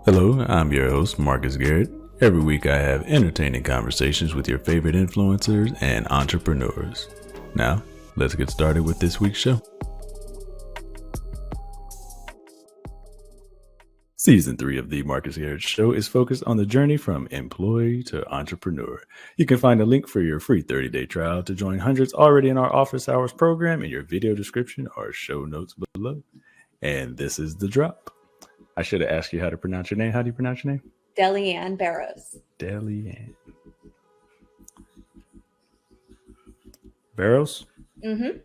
Hello, I'm your host, Marcus Garrett. Every week I have entertaining conversations with your favorite influencers and entrepreneurs. Now, let's get started with this week's show. Season 3 of the Marcus Garrett Show is focused on the journey from employee to entrepreneur. You can find a link for your free 30-day trial to join hundreds already in our office hours program in your video description or show notes below. And this is the drop. I should have asked you how to pronounce your name. How do you pronounce your name? Delyanne Barros. Delyanne. Barrows? Mm-hmm.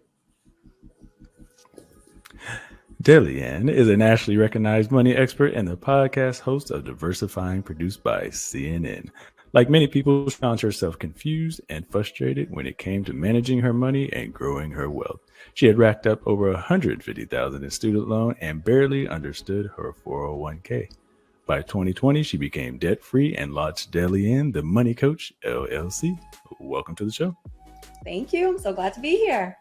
Delyanne is a nationally recognized money expert and the podcast host of Diversifying, produced by CNN. Like many people, she found herself confused and frustrated when it came to managing her money and growing her wealth. She had racked up over $150,000 in student loan and barely understood her 401k. By 2020, she became debt-free and launched Delyanne, the Money Coach, LLC. Welcome to the show. Thank you. I'm so glad to be here.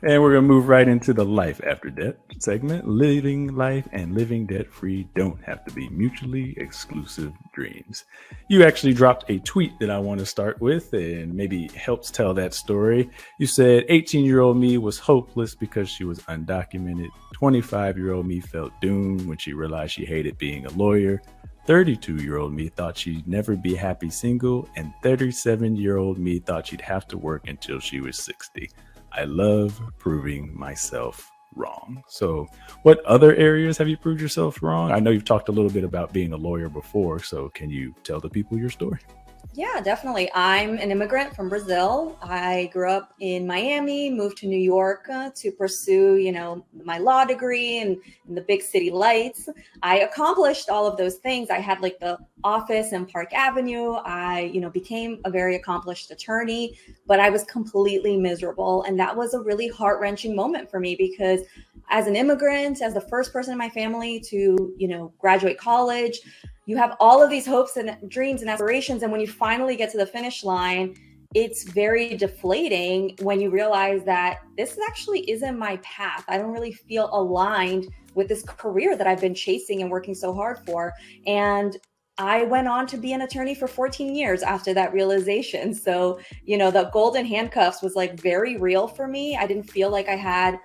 And we're going to move right into the Life After Debt segment. Living life and living debt-free don't have to be mutually exclusive dreams. You actually dropped a tweet that I want to start with and maybe helps tell that story. You said 18-year-old me was hopeless because she was undocumented. 25-year-old me felt doomed when she realized she hated being a lawyer. 32-year-old me thought she'd never be happy single. And 37-year-old me thought she'd have to work until she was 60. I love proving myself wrong. So what other areas have you proved yourself wrong? I know you've talked a little bit about being a lawyer before, so can you tell the people your story? Yeah, definitely. I'm an immigrant from Brazil. I grew up in Miami, moved to New York to pursue, my law degree and the big city lights. I accomplished all of those things. I had like the office in Park Avenue. I, became a very accomplished attorney, but I was completely miserable. And that was a really heart-wrenching moment for me because as an immigrant, as the first person in my family to, graduate college, you have all of these hopes and dreams and aspirations. And when you finally get to the finish line, it's very deflating when you realize that this actually isn't my path. I don't really feel aligned with this career that I've been chasing and working so hard for. And I went on to be an attorney for 14 years after that realization. So, the golden handcuffs was like very real for me. I didn't feel like I had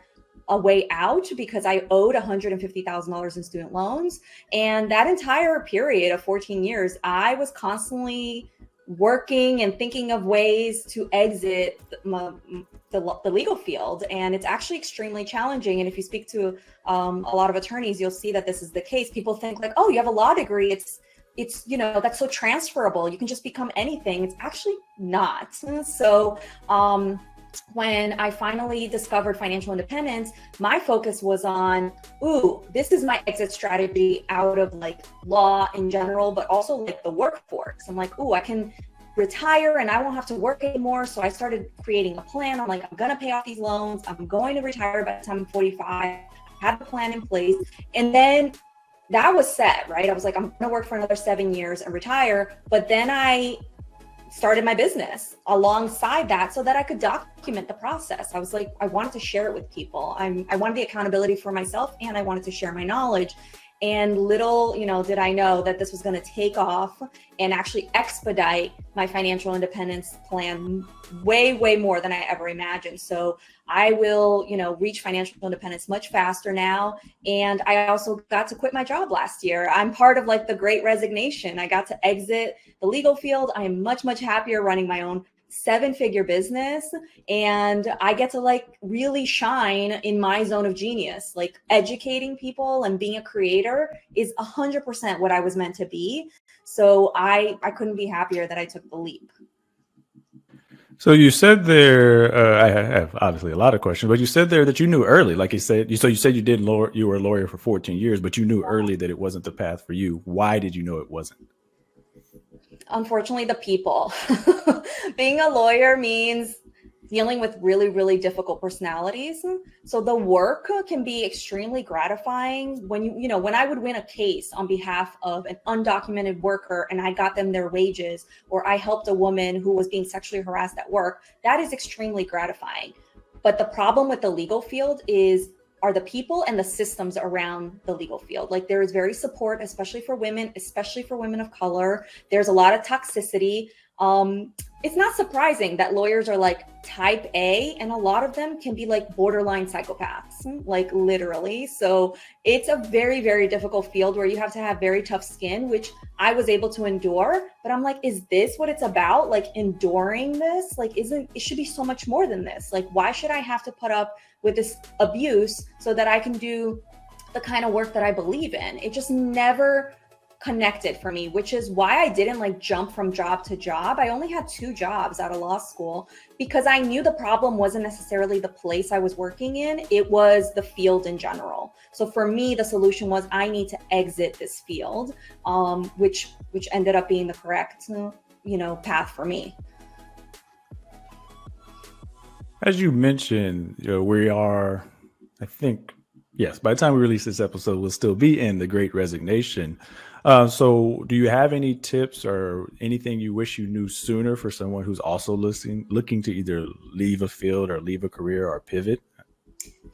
a way out because I owed $150,000 in student loans. And that entire period of 14 years, I was constantly working and thinking of ways to exit the legal field. And it's actually extremely challenging. And if you speak to a lot of attorneys, you'll see that this is the case. People think like, oh, you have a law degree. It's that's so transferable. You can just become anything. It's actually not. So, when I finally discovered financial independence, my focus was on, this is my exit strategy out of like law in general, but also like the workforce. I'm like, I can retire and I won't have to work anymore. So I started creating a plan. I'm like, I'm going to pay off these loans. I'm going to retire by the time I'm 45. I had the plan in place. And then that was set, right? I was like, I'm going to work for another 7 years and retire. But then I started my business alongside that so that I could document the process. I was like, I wanted to share it with people. I wanted the accountability for myself and I wanted to share my knowledge. And little, did I know that this was going to take off and actually expedite my financial independence plan way, way more than I ever imagined. So I will, reach financial independence much faster now. And I also got to quit my job last year. I'm part of like the great resignation. I got to exit the legal field. I am much, much happier running my own 7-figure business. And I get to like really shine in my zone of genius. Like educating people and being a creator is 100% what I was meant to be. So I couldn't be happier that I took the leap. So you said there, I have obviously a lot of questions, but you said there that you knew early, like you said, you said you were a lawyer for 14 years, but you knew early that it wasn't the path for you. Why did you know it wasn't? Unfortunately, the people. Being a lawyer means dealing with really, really difficult personalities. So the work can be extremely gratifying when I would win a case on behalf of an undocumented worker and I got them their wages, or I helped a woman who was being sexually harassed at work. That is extremely gratifying. But the problem with the legal field is are the people and the systems around the legal field. Like there is very support, especially for women of color. There's a lot of toxicity. It's not surprising that lawyers are like type A, and a lot of them can be like borderline psychopaths, like literally. So it's a very, very difficult field where you have to have very tough skin, which I was able to endure. But I'm like, is this what it's about? Like enduring this? Like, it should be so much more than this. Like, why should I have to put up with this abuse so that I can do the kind of work that I believe in? It just never connected for me, which is why I didn't like jump from job to job. I only had 2 jobs out of law school because I knew the problem wasn't necessarily the place I was working in, it was the field in general. So for me, the solution was I need to exit this field, which ended up being the correct, path for me. As you mentioned, we are, I think, yes, by the time we release this episode, we'll still be in the Great Resignation. So do you have any tips or anything you wish you knew sooner for someone who's also looking to either leave a field or leave a career or pivot?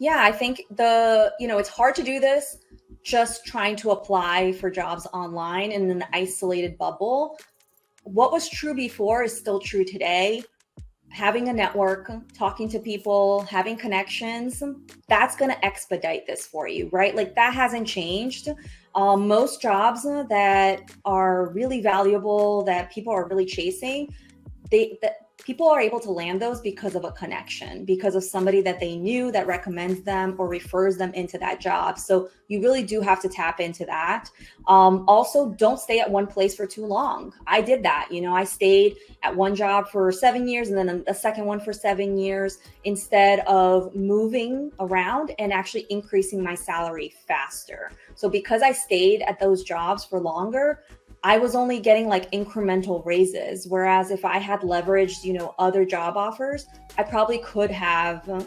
Yeah, I think it's hard to do this just trying to apply for jobs online in an isolated bubble. What was true before is still true today. Having a network, talking to people, having connections, that's going to expedite this for you, right? Like that hasn't changed. Most jobs that are really valuable, that people are really chasing, people are able to land those because of a connection, because of somebody that they knew that recommends them or refers them into that job. So you really do have to tap into that. Also, don't stay at one place for too long. I did that. I stayed at one job for 7 years and then a second one for 7 years instead of moving around and actually increasing my salary faster. So because I stayed at those jobs for longer, I was only getting like incremental raises. Whereas if I had leveraged, other job offers, I probably could have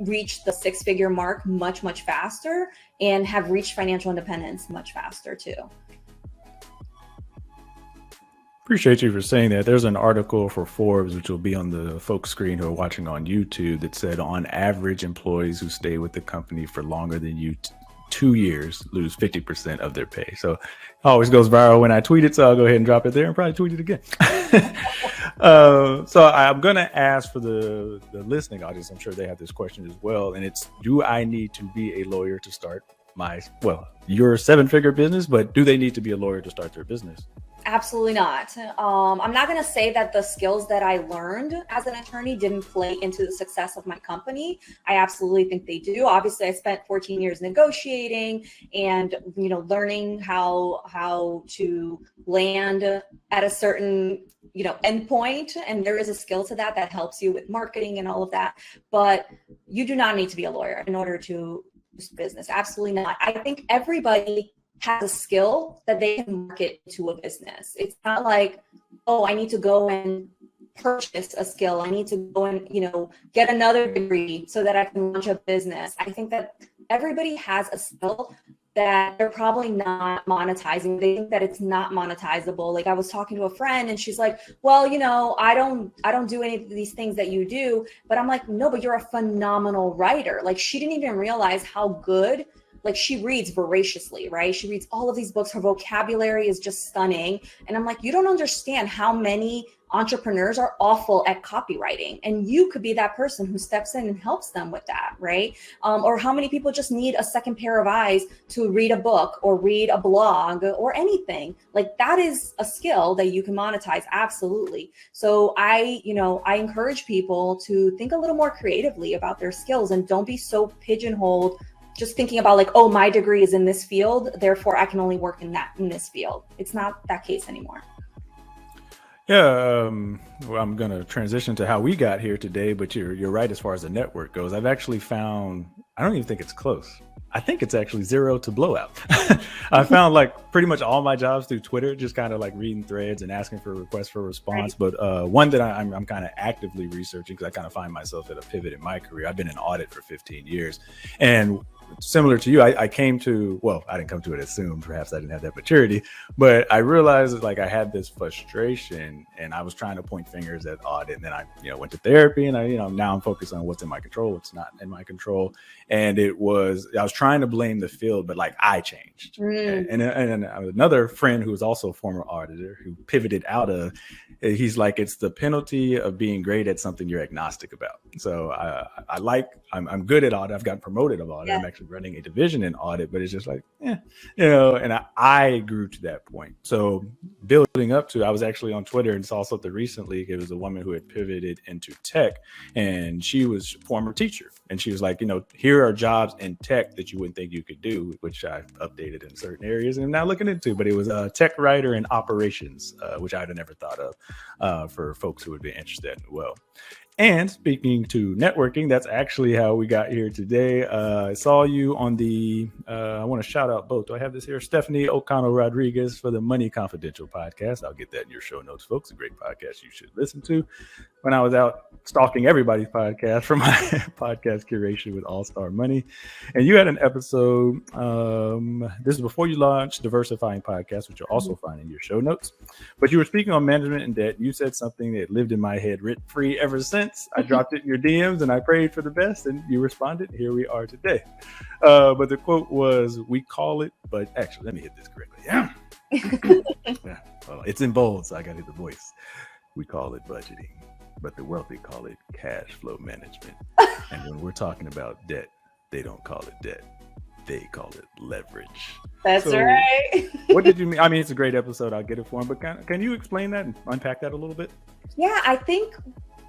reached the 6-figure mark much, much faster and have reached financial independence much faster too. Appreciate you for saying that. There's an article for Forbes, which will be on the folks screen who are watching on YouTube, that said on average, employees who stay with the company for longer than 2 years lose 50% of their pay. So it always goes viral when I tweet it. So I'll go ahead and drop it there and probably tweet it again. So I'm going to ask for the listening audience. I'm sure they have this question as well. And it's, do I need to be a lawyer to start your 7-figure business, but do they need to be a lawyer to start their business? Absolutely not. I'm not going to say that the skills that I learned as an attorney didn't play into the success of my company. I absolutely think they do. Obviously, I spent 14 years negotiating and, learning how to land at a certain, endpoint. And there is a skill to that helps you with marketing and all of that. But you do not need to be a lawyer in order to do business. Absolutely not. I think everybody has a skill that they can market to a business. It's not like, I need to go and purchase a skill. I need to go and, get another degree so that I can launch a business. I think that everybody has a skill that they're probably not monetizing. They think that it's not monetizable. Like I was talking to a friend and she's like, well, I don't do any of these things that you do. But I'm like, no, but you're a phenomenal writer. Like she didn't even realize how good. Like she reads voraciously, right? She reads all of these books. Her vocabulary is just stunning. And I'm like, you don't understand how many entrepreneurs are awful at copywriting. And you could be that person who steps in and helps them with that, right? Or how many people just need a second pair of eyes to read a book or read a blog or anything. Like that is a skill that you can monetize. Absolutely. So I encourage people to think a little more creatively about their skills and don't be so pigeonholed just thinking about like, my degree is in this field, therefore I can only work in this field. It's not that case anymore. Yeah, I'm going to transition to how we got here today, but you're right as far as the network goes. I've actually found, I don't even think it's close. I think it's actually 0 to blowout. I found like pretty much all my jobs through Twitter, just kind of like reading threads and asking for requests for response. Right. But one that I'm kind of actively researching because I kind of find myself at a pivot in my career. I've been in audit for 15 years. And similar to you, I came to, well, I didn't come to it as soon. Perhaps I didn't have that maturity, but I realized like I had this frustration and I was trying to point fingers at audit. And then I, went to therapy and now I'm focused on what's in my control, what's not in my control. And I was trying to blame the field, but like I changed. And another friend who was also a former auditor who pivoted out of, he's like, it's the penalty of being great at something you're agnostic about. So I'm good at audit. I've gotten promoted of audit. Yeah. I'm actually running a division in audit, but it's just like, and I grew to that point. So building up to, I was actually on Twitter and saw something recently. It was a woman who had pivoted into tech and she was a former teacher. And she was like, here are jobs in tech that you wouldn't think you could do, which I've updated in certain areas and I'm now looking into, but it was a tech writer in operations, which I'd have never thought of for folks who would be interested as well. And speaking to networking, that's actually how we got here today. I saw you on the, I want to shout out both. Do I have this here? Stephanie O'Connell Rodriguez for the Money Confidential podcast. I'll get that in your show notes, folks. A great podcast you should listen to. When I was out stalking everybody's podcast for my podcast curation with All Star Money. And you had an episode, this is before you launched Diversifying Podcast, which you'll also find in your show notes. But you were speaking on management and debt. You said something that lived in my head rent free ever since. I dropped it in your DMs and I prayed for the best and you responded. Here we are today. But the quote was, we call it, but actually, let me hit this correctly. Yeah. Well, it's in bold, so I got to hit the voice. We call it budgeting, but the wealthy call it cash flow management. And when we're talking about debt, they don't call it debt. They call it leverage. That's right. What did you mean? I mean, it's a great episode. I'll get it for him. But can you explain that and unpack that a little bit? Yeah, I think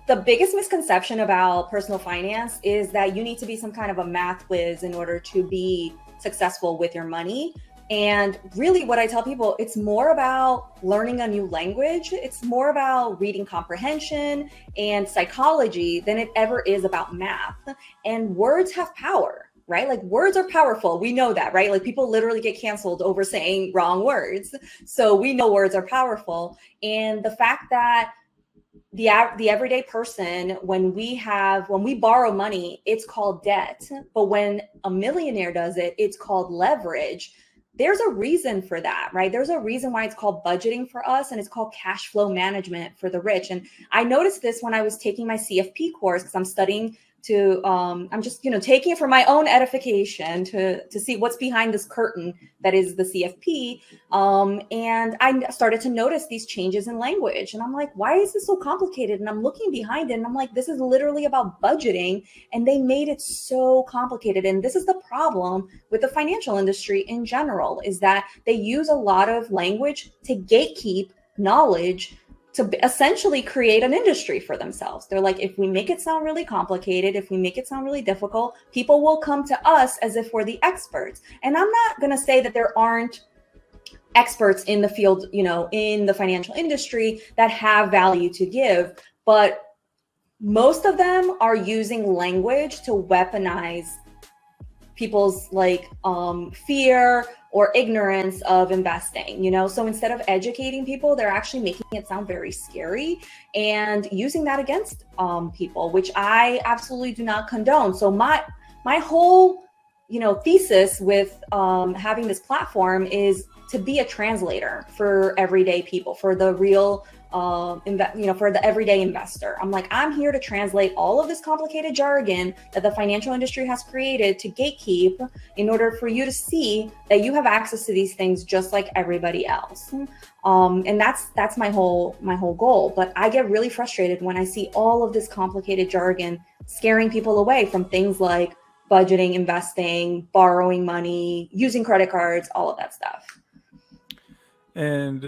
the biggest misconception about personal finance is that you need to be some kind of a math whiz in order to be successful with your money. And really what I tell people, it's more about learning a new language. It's more about reading comprehension and psychology than it ever is about math. And words have power, right? Like words are powerful. We know that, right? Like people literally get canceled over saying wrong words. So we know words are powerful. And the fact that the everyday person, when we borrow money, it's called debt. But when a millionaire does it, it's called leverage. There's a reason for that, right? There's a reason why it's called budgeting for us and it's called cash flow management for the rich. And I noticed this when I was taking my CFP course because I'm studying to, I'm just, taking it for my own edification to see what's behind this curtain that is the CFP. And I started to notice these changes in language and I'm like, why is this so complicated? And I'm looking behind it and I'm like, this is literally about budgeting and they made it so complicated. And this is the problem with the financial industry in general is that they use a lot of language to gatekeep knowledge to essentially create an industry for themselves. They're like, if we make it sound really complicated, if we make it sound really difficult, people will come to us as if we're the experts. And I'm not going to say that there aren't experts in the field, in the financial industry that have value to give, but most of them are using language to weaponize people's fear or ignorance of investing, So instead of educating people, they're actually making it sound very scary and using that against people, which I absolutely do not condone. So my whole, thesis with having this platform is to be a translator for everyday people, for the real, for the everyday investor. I'm here to translate all of this complicated jargon that the financial industry has created to gatekeep in order for you to see that you have access to these things just like everybody else. And that's my whole goal. But I get really frustrated when I see all of this complicated jargon scaring people away from things like budgeting, investing, borrowing money, using credit cards, all of that stuff. And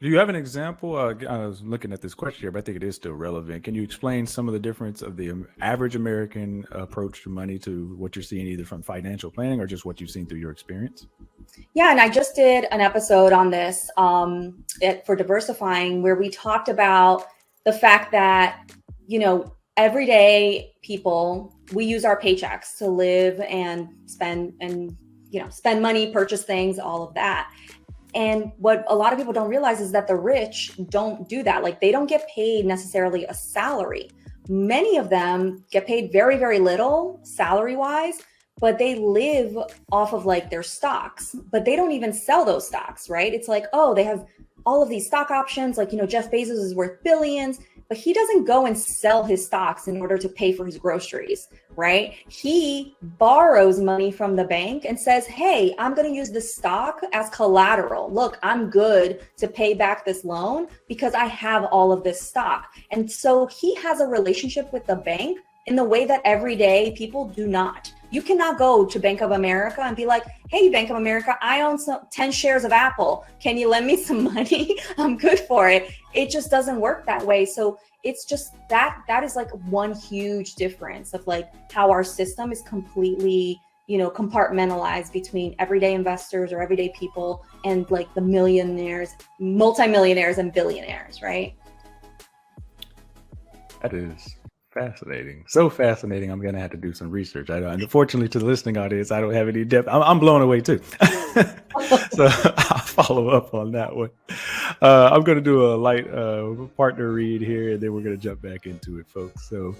do you have an example? I was looking at this question here, but I think it is still relevant. Can you explain some of the difference of the average American approach to money to what you're seeing either from financial planning or just what you've seen through your experience? Yeah, and I just did an episode on this for Diversifying where we talked about the fact that, everyday people, we use our paychecks to live and spend money, purchase things, all of that. And what a lot of people don't realize is that the rich don't do that. Like they don't get paid necessarily a salary. Many of them get paid very, very little salary wise, but they live off of like their stocks, but they don't even sell those stocks, right? It's like, oh, they have all of these stock options. Like, Jeff Bezos is worth billions, but he doesn't go and sell his stocks in order to pay for his groceries, right? He borrows money from the bank and says, hey, I'm going to use this stock as collateral. Look, I'm good to pay back this loan because I have all of this stock. And so he has a relationship with the bank in the way that everyday people do not. You cannot go to Bank of America and be like, hey, Bank of America, I own 10 shares of Apple. Can you lend me some money? I'm good for it. It just doesn't work that way. So it's just that is like one huge difference of like how our system is completely, compartmentalized between everyday investors or everyday people and like the millionaires, multimillionaires and billionaires, right? That is fascinating. So fascinating. I'm going to have to do some research. Unfortunately, to the listening audience, I don't have any depth. I'm blown away too. So I'll follow up on that one. I'm going to do a light partner read here, and then we're going to jump back into it, folks. So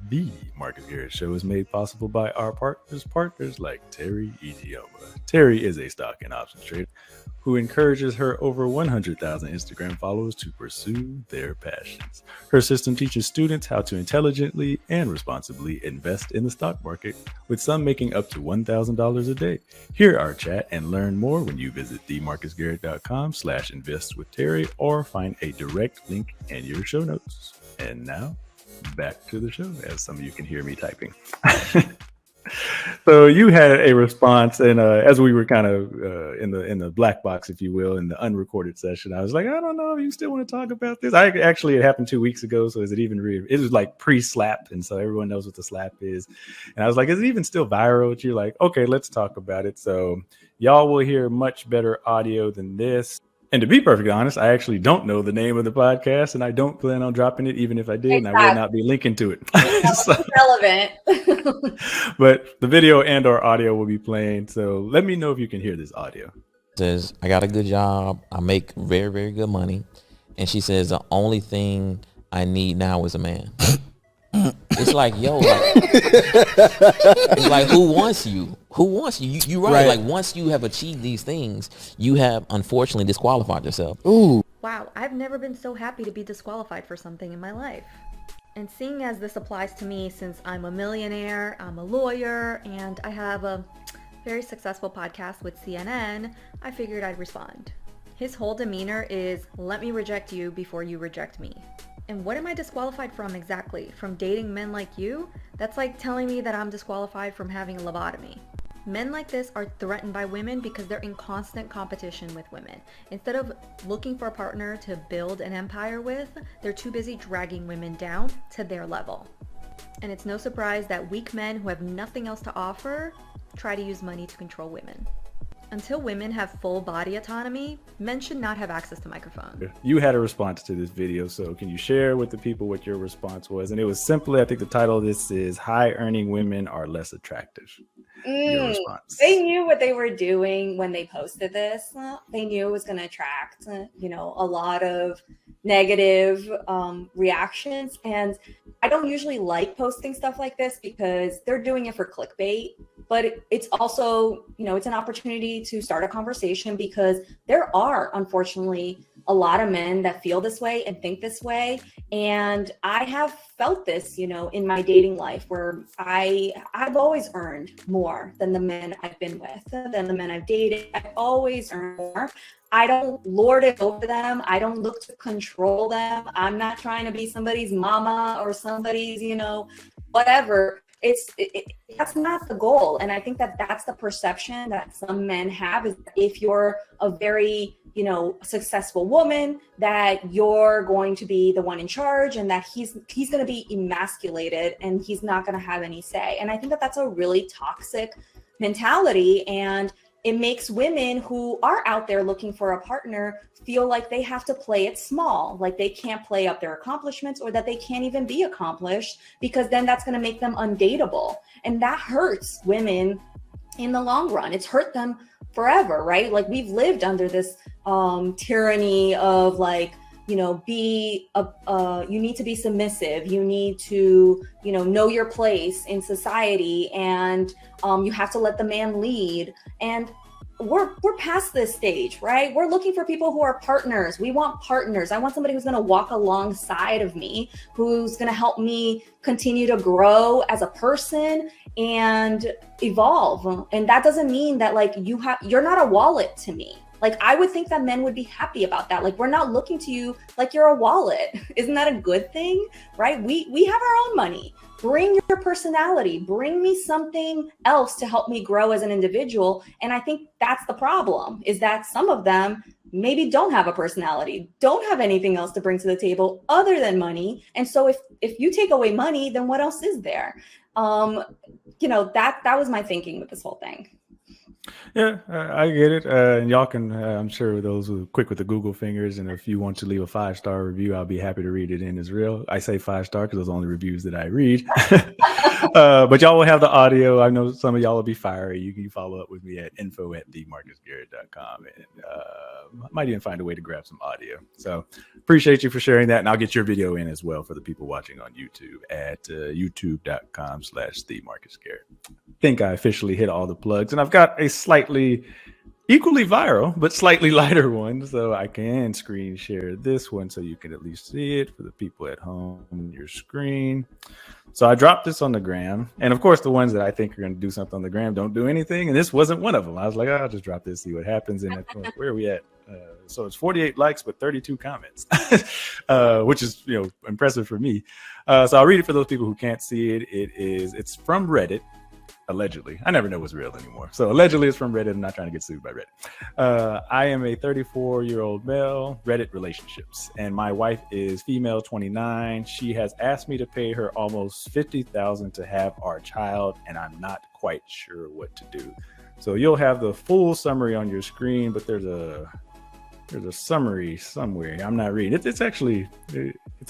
the Marcus Garrett Show is made possible by our partners like Terry Ijeoma. Terry is a stock and options trader who encourages her over 100,000 Instagram followers to pursue their passions. Her system teaches students how to intelligently and responsibly invest in the stock market, with some making up to $1,000 a day. Hear our chat and learn more when you visit themarcusgarrett.com/invest with Terry or find a direct link in your show notes. And now, back to the show, as some of you can hear me typing. So you had a response, and as we were kind of in the black box, if you will, in the unrecorded session, I was like, I don't know if you still want to talk about this. It happened 2 weeks ago, so is it even real? It was like pre-slap, and so everyone knows what the slap is. And I was like, is it even still viral? You're like, okay, let's talk about it. So y'all will hear much better audio than this. And to be perfectly honest, I actually don't know the name of the podcast, and I don't plan on dropping it, even if I did, exactly. And I will not be linking to it. So, relevant. But the video and or audio will be playing. So let me know if you can hear this audio. Says, I got a good job. I make very, very good money. And she says, the only thing I need now is a man. It's like, yo, it's like, who wants you? Who wants you? You're right. Like, once you have achieved these things, you have unfortunately disqualified yourself. Ooh. Wow, I've never been so happy to be disqualified for something in my life. And seeing as this applies to me, since I'm a millionaire, I'm a lawyer, and I have a very successful podcast with CNN, I figured I'd respond. His whole demeanor is, let me reject you before you reject me. And what am I disqualified from exactly? From dating men like you? That's like telling me that I'm disqualified from having a lobotomy. Men like this are threatened by women because they're in constant competition with women. Instead of looking for a partner to build an empire with, they're too busy dragging women down to their level. And it's no surprise that weak men who have nothing else to offer try to use money to control women. Until women have full body autonomy, men should not have access to microphones. You had a response to this video, so can you share with the people what your response was? And it was simply, I think the title of this is High Earning Women Are Less Attractive. Your response. They knew what they were doing when they posted this. They knew it was going to attract, a lot of negative reactions. And I don't usually like posting stuff like this because they're doing it for clickbait. But it's also, it's an opportunity to start a conversation because there are, unfortunately, a lot of men that feel this way and think this way. And I have felt this, in my dating life where I've always earned more than the men I've been with, than the men I've dated. I've always earned more. I don't lord it over them. I don't look to control them. I'm not trying to be somebody's mama or somebody's, whatever. That's not the goal. And I think that that's the perception that some men have, is if you're a very, successful woman, that you're going to be the one in charge and that he's going to be emasculated and he's not going to have any say. And I think that that's a really toxic mentality. And it makes women who are out there looking for a partner feel like they have to play it small, like they can't play up their accomplishments or that they can't even be accomplished, because then that's going to make them undateable. And that hurts women in the long run. It's hurt them forever, right? Like, we've lived under this tyranny of like, be you need to be submissive. You need to, know your place in society, and you have to let the man lead. And we're past this stage, right? We're looking for people who are partners. We want partners. I want somebody who's going to walk alongside of me, who's going to help me continue to grow as a person and evolve. And that doesn't mean that like you're not a wallet to me. Like, I would think that men would be happy about that. Like, we're not looking to you like you're a wallet. Isn't that a good thing, right? We have our own money. Bring your personality. Bring me something else to help me grow as an individual. And I think that's the problem, is that some of them maybe don't have a personality, don't have anything else to bring to the table other than money. And so if you take away money, then what else is there? That was my thinking with this whole thing. Yeah, I get it. And y'all can, I'm sure those who are quick with the Google fingers, and if you want to leave a 5-star review, I'll be happy to read it in as real. I say 5-star because those are the only reviews that I read. But y'all will have the audio. I know some of y'all will be fiery. You can follow up with me at info@themarcusgarrett.com. And I might even find a way to grab some audio. So appreciate you for sharing that. And I'll get your video in as well for the people watching on YouTube at youtube.com/themarcusgarrett. I think I officially hit all the plugs, and I've got a slightly equally viral but slightly lighter one, so I can screen share this one so you can at least see it for the people at home on your screen. So I dropped this on the gram, and of course the ones that I think are going to do something on the gram don't do anything, and this wasn't one of them. I was like, I'll just drop this, see what happens. And where are we at? So it's 48 likes but 32 comments, which is impressive for me. So I'll read it for those people who can't see it. It's from Reddit. Allegedly. I never know what's real anymore. So allegedly it's from Reddit. I'm not trying to get sued by Reddit. I am a 34-year-old male, Reddit relationships, and my wife is female, 29. She has asked me to pay her almost $50,000 to have our child, and I'm not quite sure what to do. So you'll have the full summary on your screen, but there's a summary somewhere. I'm not reading it. It's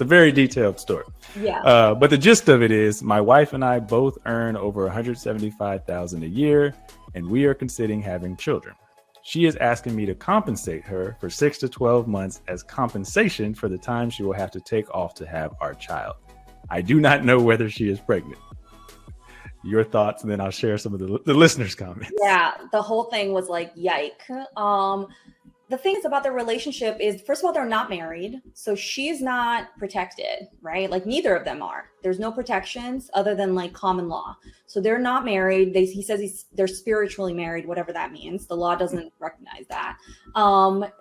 a very detailed story. Yeah. But the gist of it is, my wife and I both earn over $175,000 a year, and we are considering having children. She is asking me to compensate her for 6 to 12 months as compensation for the time she will have to take off to have our child. I do not know whether she is pregnant. Your thoughts, and then I'll share some of the listeners' comments. Yeah, the whole thing was like, yike. The things about their relationship is, first of all, they're not married. So she's not protected, right? Like, neither of them are. There's no protections other than like common law. So they're not married. He says they're spiritually married, whatever that means. The law doesn't recognize that.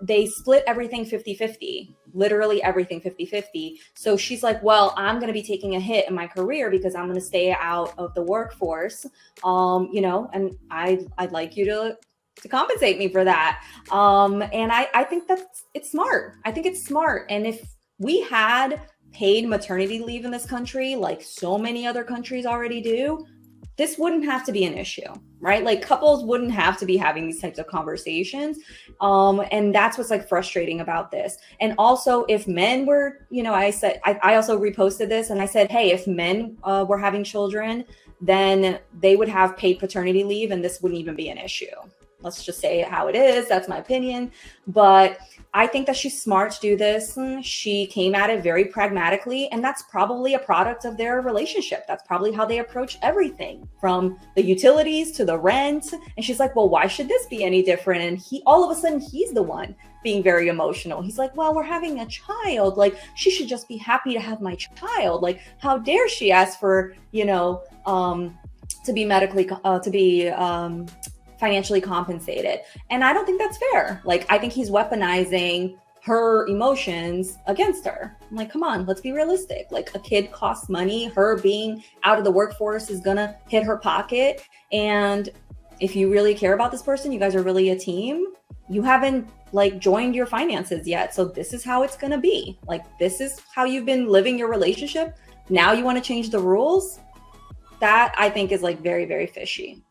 They split everything 50-50, literally everything 50-50. So she's like, well, I'm going to be taking a hit in my career because I'm going to stay out of the workforce. And I'd like you to compensate me for that. And I think it's smart. I think it's smart. And if we had paid maternity leave in this country, like so many other countries already do, this wouldn't have to be an issue, right? Like, couples wouldn't have to be having these types of conversations. And that's what's like frustrating about this. And also, if men were, I also reposted this and I said, hey, if men were having children, then they would have paid paternity leave and this wouldn't even be an issue. Let's just say it how it is. That's my opinion. But I think that she's smart to do this. She came at it very pragmatically, and that's probably a product of their relationship. That's probably how they approach everything, from the utilities to the rent. And she's like, well, why should this be any different? And all of a sudden, he's the one being very emotional. He's like, well, we're having a child. Like, she should just be happy to have my child. Like, how dare she ask for, to be financially compensated. And I don't think that's fair. Like, I think he's weaponizing her emotions against her. I'm like, come on, let's be realistic. Like, a kid costs money. Her being out of the workforce is gonna hit her pocket. And if you really care about this person, you guys are really a team, you haven't like joined your finances yet. So this is how it's gonna be. Like, this is how you've been living your relationship. Now you want to change the rules? That I think is like very, very fishy.